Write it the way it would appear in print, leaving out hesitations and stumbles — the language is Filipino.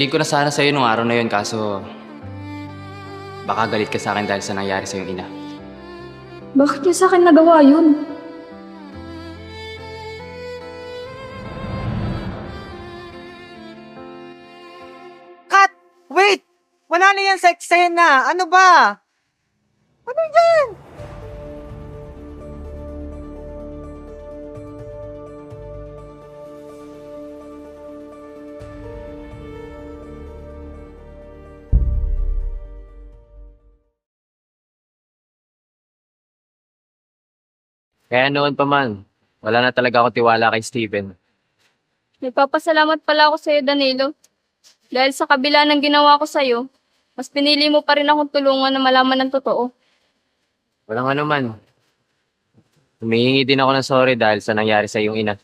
Tingin ko na sana sa'yo nung araw na yun kaso baka galit ka sa akin dahil sa nangyari sa iyong ina. Bakit niya sa akin nagawa yun? Cut! Wait! Wala na yan sa eksena. Ano ba? Ano yan? Kaya noon pa man, wala na talaga ako tiwala kay Steven. Nagpapasalamat pala ako sa'yo, Danilo. Dahil sa kabila ng ginawa ko sa'yo, mas pinili mo pa rin akong tulungan na malaman ng totoo. Walang ano man. Humihingi din ako ng sorry dahil sa nangyari sa iyong ina.